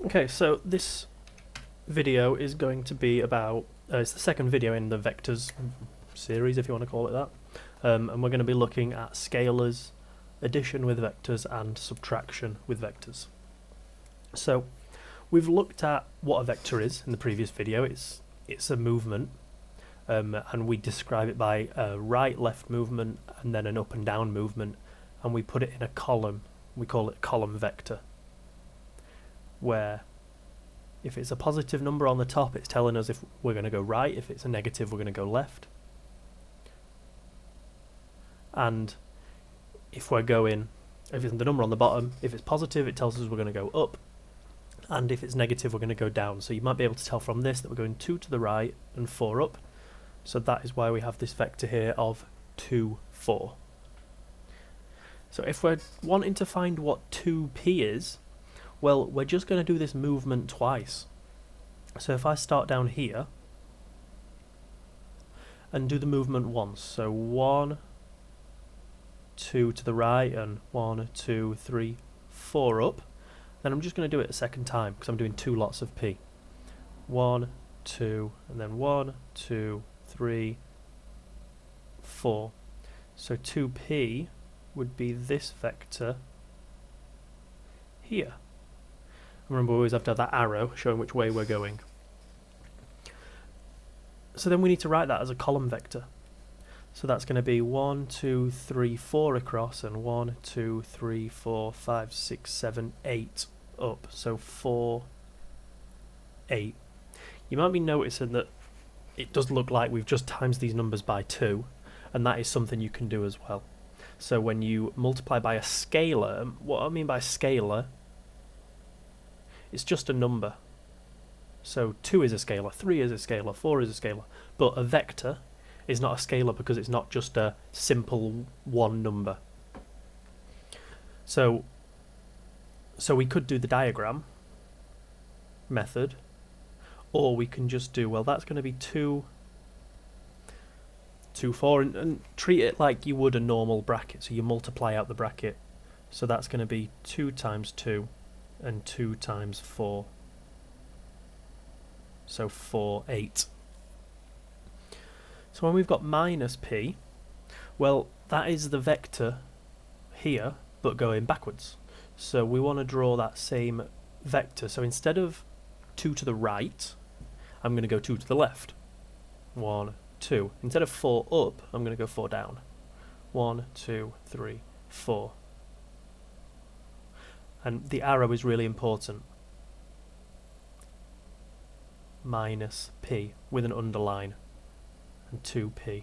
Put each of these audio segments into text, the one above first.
Okay, so this video is going to be about, it's the second video in the vectors series, if you want to call it that, and we're going to be looking at scalars, addition with vectors, and subtraction with vectors. So we've looked at what a vector is in the previous video. It's a movement, and we describe it by a right-left movement and then an up and down movement, and we put it in a column. We call it column vector, where if it's a positive number on the top, it's telling us if we're going to go right. If it's a negative, we're going to go left. And if it's the number on the bottom, if it's positive, it tells us we're going to go up. And if it's negative, we're going to go down. So you might be able to tell from this that we're going 2 to the right and 4 up. So that is why we have this vector here of 2, 4. So if we're wanting to find what 2p is, well, we're just going to do this movement twice. So if I start down here and do the movement once, so 1, 2 to the right and 1, 2, 3, 4 up, then I'm just going to do it a second time because I'm doing 2 lots of p. 1, 2, and then 1, 2, 3, 4. So 2p would be this vector here. Remember, we always have to have that arrow showing which way we're going. So then we need to write that as a column vector. So that's going to be 1, 2, 3, 4 across, and 1, 2, 3, 4, 5, 6, 7, 8 up. So 4, 8. You might be noticing that it does look like we've just times these numbers by 2, and that is something you can do as well. So when you multiply by a scalar, what I mean by scalar, it's just a number. So 2 is a scalar, 3 is a scalar, 4 is a scalar. But a vector is not a scalar because it's not just a simple one number. So we could do the diagram method, or we can just do, well, that's going to be 2, 2, 4, and treat it like you would a normal bracket. So you multiply out the bracket. So that's going to be 2 times 2. And 2 times 4, so 4, 8. So when we've got minus p, well, that is the vector here, but going backwards. So we want to draw that same vector. So instead of 2 to the right, I'm going to go 2 to the left. 1, 2. Instead of 4 up, I'm going to go 4 down. 1, 2, 3, 4. And the arrow is really important. Minus p with an underline and 2p.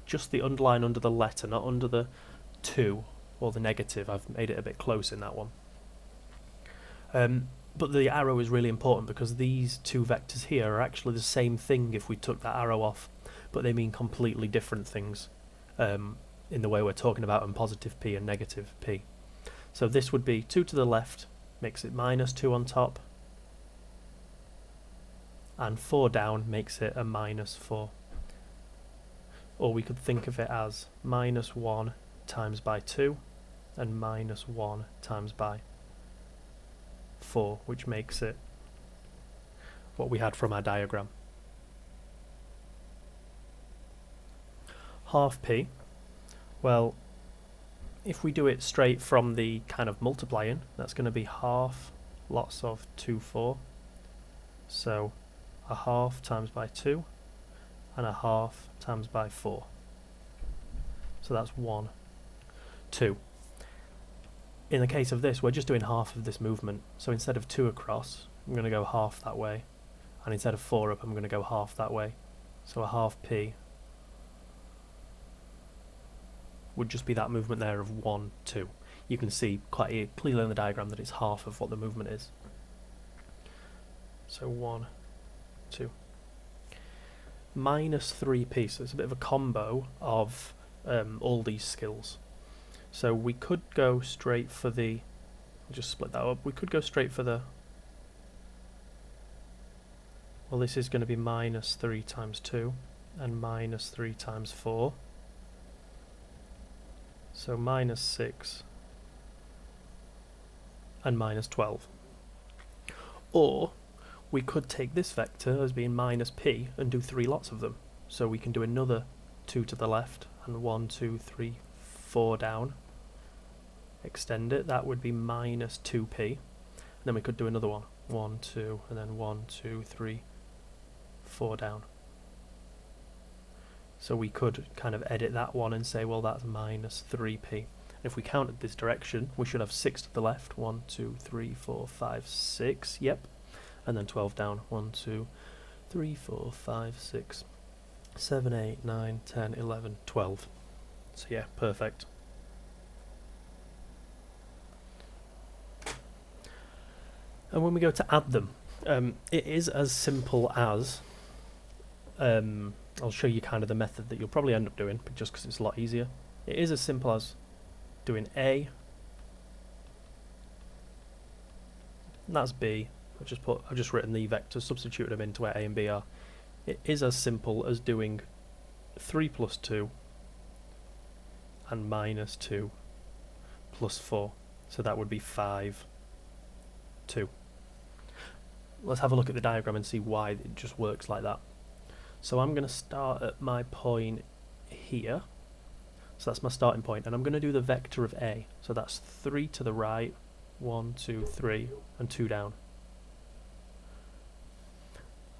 Just the underline under the letter, not under the 2 or the negative. I've made it a bit close in that one. But the arrow is really important because these two vectors here are actually the same thing if we took that arrow off, but they mean completely different things in the way we're talking about in positive p and negative p. So this would be 2 to the left, makes it minus 2 on top, and 4 down makes it a minus 4. Or we could think of it as minus 1 times by 2 and minus 1 times by 4, which makes it what we had from our diagram. Half p, well, if we do it straight from the kind of multiplying, that's going to be half lots of 2, 4. So a half times by 2 and a half times by 4. So that's 1, 2. In the case of this, we're just doing half of this movement. So instead of 2 across, I'm going to go half that way. And instead of 4 up, I'm going to go half that way. So a half p would just be that movement there of 1, 2. You can see quite clearly in the diagram that it's half of what the movement is. So 1, 2. Minus 3p, so it's a bit of a combo of all these skills. So we could go straight for the, I'll just split that up, we could go straight for the, well, this is going to be minus 3 times 2 and minus 3 times 4. So minus 6 and minus 12. Or we could take this vector as being minus p and do 3 lots of them. So we can do another 2 to the left and 1, 2, 3, 4 down. Extend it, that would be minus 2p. And then we could do another one. 1, 2, and then 1, 2, 3, 4 down. So we could kind of edit that one and say, well, that's minus 3p. If we counted this direction, we should have 6 to the left. 1, 2, 3, 4, 5, 6. Yep. And then 12 down. 1, 2, 3, 4, 5, 6, 7, 8, 9, 10, 11, 12. So yeah, perfect. And when we go to add them, it is as simple as, I'll show you kind of the method that you'll probably end up doing, but just because it's a lot easier. It is as simple as doing A, and that's B. I've just written the vectors, substituted them into where A and B are. It is as simple as doing 3 plus 2 and minus 2 plus 4. So that would be 5, 2. Let's have a look at the diagram and see why it just works like that. So I'm going to start at my point here. So that's my starting point, and I'm going to do the vector of A. So that's 3 to the right, 1, 2, 3, and 2 down.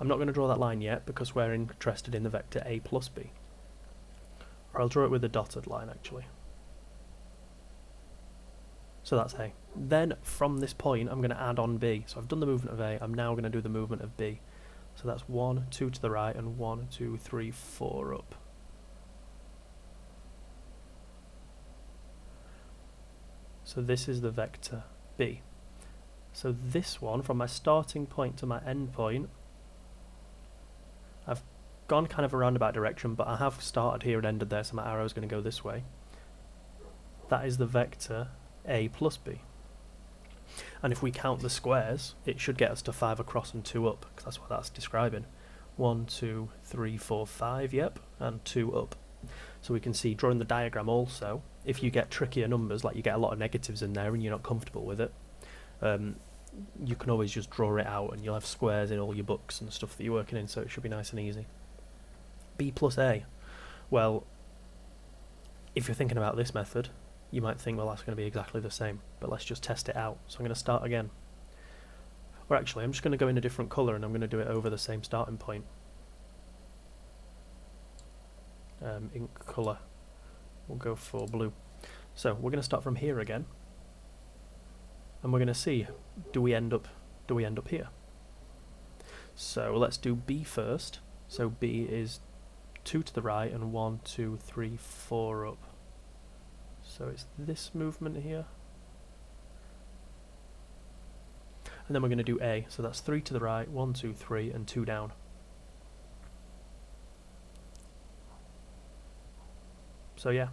I'm not going to draw that line yet because we're interested in the vector A plus B. Or I'll draw it with a dotted line actually. So that's A. Then from this point I'm going to add on B. So I've done the movement of A, I'm now going to do the movement of B. So that's 1, 2 to the right, and 1, 2, 3, 4 up. So this is the vector B. So this one, from my starting point to my end point, I've gone kind of a roundabout direction, but I have started here and ended there, so my arrow is going to go this way. That is the vector A plus B. And if we count the squares, it should get us to 5 across and 2 up, because that's what that's describing. 1, 2, 3, 4, 5, yep, and 2 up. So we can see, drawing the diagram also, if you get trickier numbers, like you get a lot of negatives in there and you're not comfortable with it, you can always just draw it out and you'll have squares in all your books and stuff that you're working in, so it should be nice and easy. B plus A. Well, if you're thinking about this method, you might think, well, that's going to be exactly the same, but let's just test it out. So I'm going to start again. Or actually, I'm just going to go in a different colour and I'm going to do it over the same starting point. Ink colour. We'll go for blue. So we're going to start from here again. And we're going to see, do we end up here? So let's do B first. So B is 2 to the right and 1, 2, 3, 4 up. So it's this movement here. And then we're going to do A. So that's 3 to the right, 1, 2, 3, and 2 down. So yeah.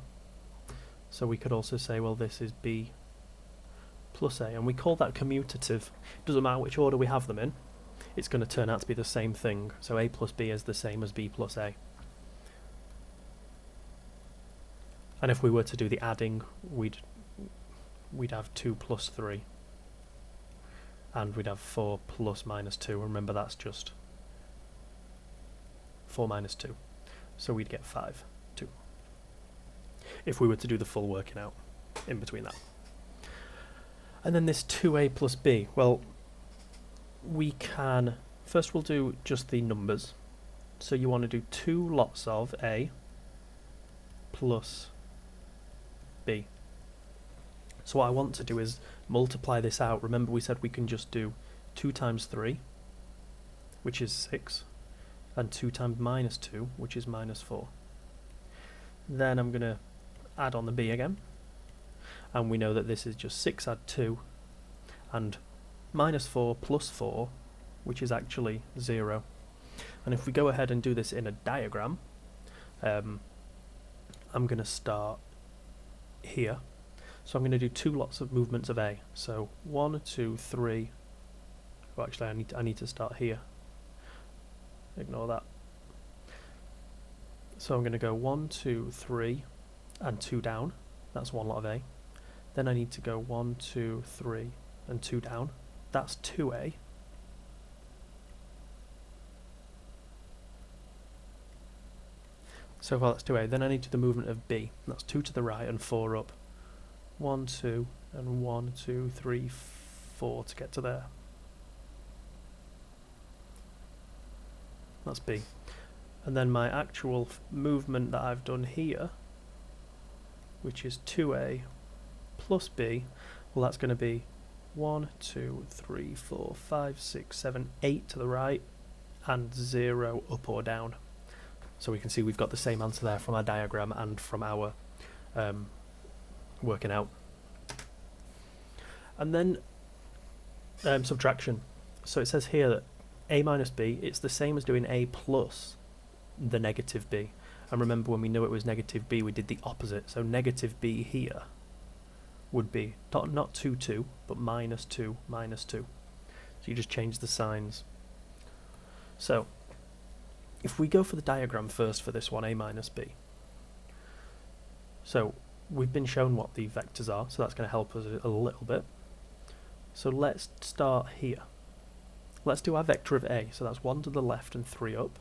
So we could also say, well, this is B plus A, and we call that commutative. It doesn't matter which order we have them in, it's going to turn out to be the same thing. So A plus B is the same as B plus A. And if we were to do the adding, we'd have 2 plus 3. And we'd have 4 plus minus 2. Remember, that's just 4 minus 2. So we'd get 5, 2. If we were to do the full working out in between that. And then this 2A plus B, well, we can, first we'll do just the numbers. So you want to do 2 lots of A plus B. So what I want to do is multiply this out. Remember, we said we can just do 2 times 3, which is 6, and 2 times minus 2, which is minus 4. Then I'm going to add on the B again, and we know that this is just 6 add 2, and minus 4 plus 4, which is actually 0. And if we go ahead and do this in a diagram, I'm going to start here. So I'm going to do 2 lots of movements of A. So 1, 2, 3. Well, actually, I need to start here. Ignore that. So I'm going to go 1, 2, 3, and 2 down. That's 1 lot of A. Then I need to go 1, 2, 3, and 2 down. That's 2A. So far that's 2a. Then I need to do the movement of b. That's 2 to the right and 4 up. 1, 2, and 1, 2, 3, 4 to get to there. That's b. And then my actual movement that I've done here, which is 2a plus b, well that's going to be 1, 2, 3, 4, 5, 6, 7, 8 to the right, and 0 up or down. So we can see we've got the same answer there from our diagram and from our working out. And then subtraction. So it says here that a minus b, it's the same as doing a plus the negative b. And remember, when we knew it was negative b, we did the opposite. So negative b here would be not 2, 2, but minus 2, minus 2. So you just change the signs. So if we go for the diagram first for this one, a minus b. So we've been shown what the vectors are, so that's going to help us a little bit. So let's start here. Let's do our vector of a. So that's 1 to the left and 3 up.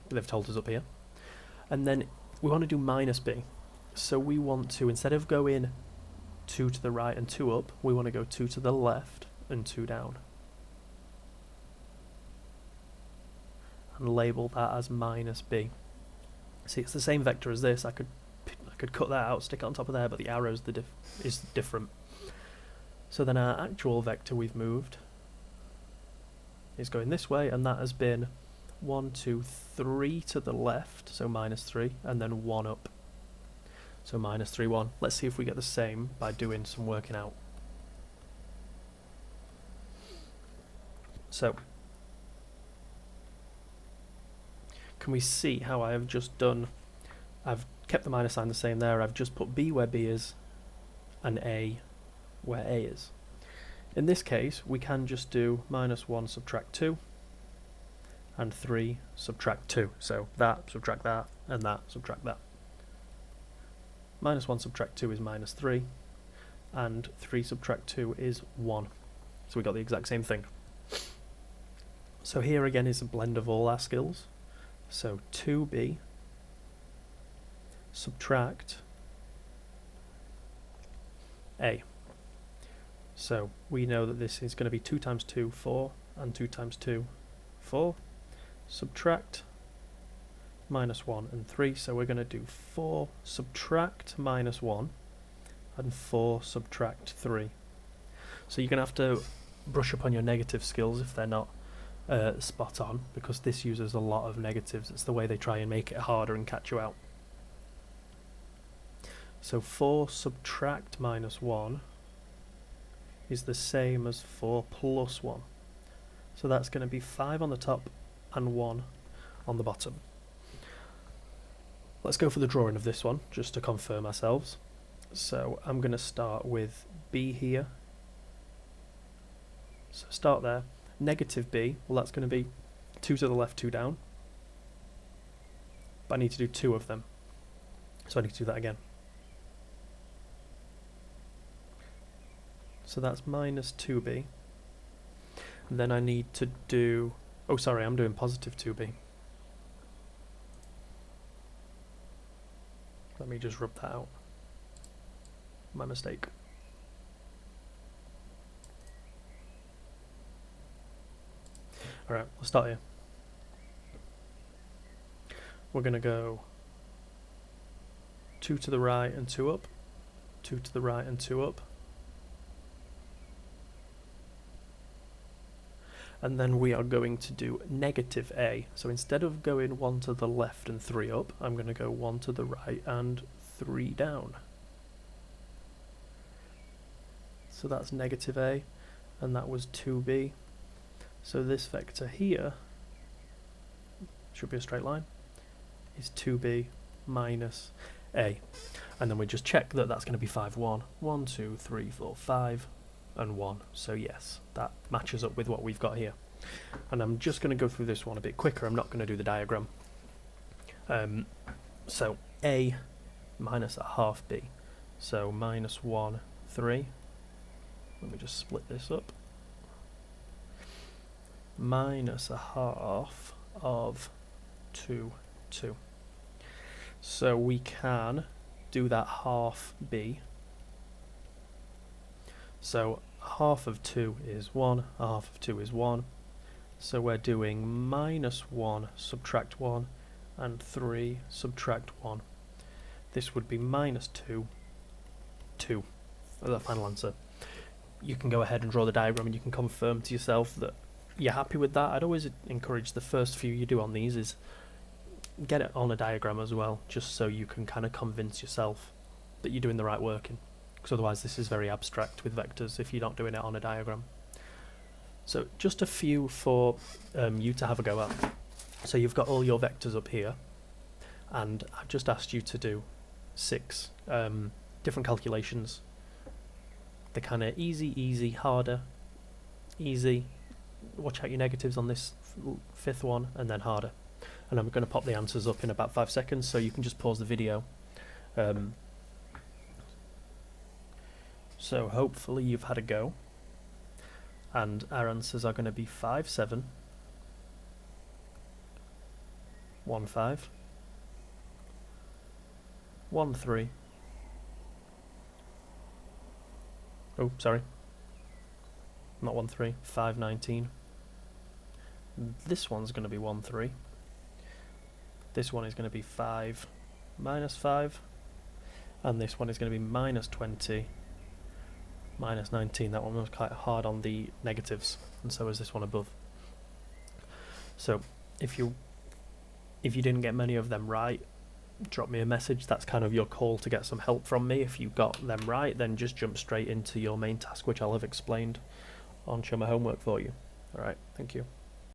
They've told us up here. And then we want to do minus b. So we want to, instead of going 2 to the right and 2 up, we want to go 2 to the left and 2 down. And label that as minus b. See, it's the same vector as this. I could cut that out, stick it on top of there, but the arrow's is different. So then our actual vector we've moved is going this way, and that has been 1, 2, 3 to the left, so minus 3, and then 1 up. So minus 3, 1. Let's see if we get the same by doing some working out. So can we see how I have just done, I've kept the minus sign the same there, I've just put b where b is and a where a is. In this case we can just do minus 1 subtract 2 and 3 subtract 2. So that, subtract that, and that, subtract that. Minus 1 subtract 2 is minus 3, and 3 subtract 2 is 1. So we got the exact same thing. So here again is a blend of all our skills. So 2b subtract a. So we know that this is going to be 2 times 2, 4, and 2 times 2, 4. Subtract minus 1 and 3, so we're going to do 4 subtract minus 1 and 4 subtract 3. So you're going to have to brush up on your negative skills if they're not spot on, because this uses a lot of negatives. It's the way they try and make it harder and catch you out. So 4 subtract minus 1 is the same as 4 plus 1. So that's going to be 5 on the top and 1 on the bottom. Let's go for the drawing of this one, just to confirm ourselves. So I'm going to start with b here. So start there. Negative b, well that's going to be 2 to the left, 2 down. But I need to do 2 of them. So I need to do that again. So that's minus 2b. And then I need to do... Oh, sorry, I'm doing positive 2b. Let me just rub that out. My mistake. Alright, let's start here. We're going to go 2 to the right and 2 up. 2 to the right and 2 up. And then we are going to do negative a. So instead of going 1 to the left and 3 up, I'm going to go 1 to the right and 3 down. So that's negative a, and that was 2b. So this vector here, should be a straight line, is 2b minus a. And then we just check that that's going to be 5, 1. 1, 2, 3, 4, 5. And 1, so yes, that matches up with what we've got here. And I'm just going to go through this one a bit quicker. I'm not going to do the diagram. So a minus a half b, so minus 1, 3. Let me just split this up. minus a half of 2, 2. So we can do that half b. So half of 2 is 1, half of 2 is 1. So we're doing minus 1, subtract 1, and 3, subtract 1. This would be minus 2, 2, as the final answer. You can go ahead and draw the diagram and you can confirm to yourself that you're happy with that. I'd always encourage the first few you do on these is get it on a diagram as well, just so you can kind of convince yourself that you're doing the right working, because otherwise this is very abstract with vectors if you're not doing it on a diagram. So just a few for you to have a go at. So you've got all your vectors up here, and I've just asked you to do 6 different calculations. They're kind of easy, harder, easy. Watch out your negatives on this 5th one, and then harder. And I'm going to pop the answers up in about 5 seconds, so you can just pause the video. So hopefully you've had a go. And our answers are going to be 5, 7, 1, 5, 1, 3. Oh, sorry. Not 1, 3, 5, 19. This one's going to be 1, 3. This one is going to be 5, minus 5. And this one is going to be minus 20, minus 19. That one was quite hard on the negatives, and so is this one above. So if you didn't get many of them right, drop me a message. That's kind of your call to get some help from me. If you got them right, then just jump straight into your main task, which I'll have explained on Show My Homework for you. Alright, thank you.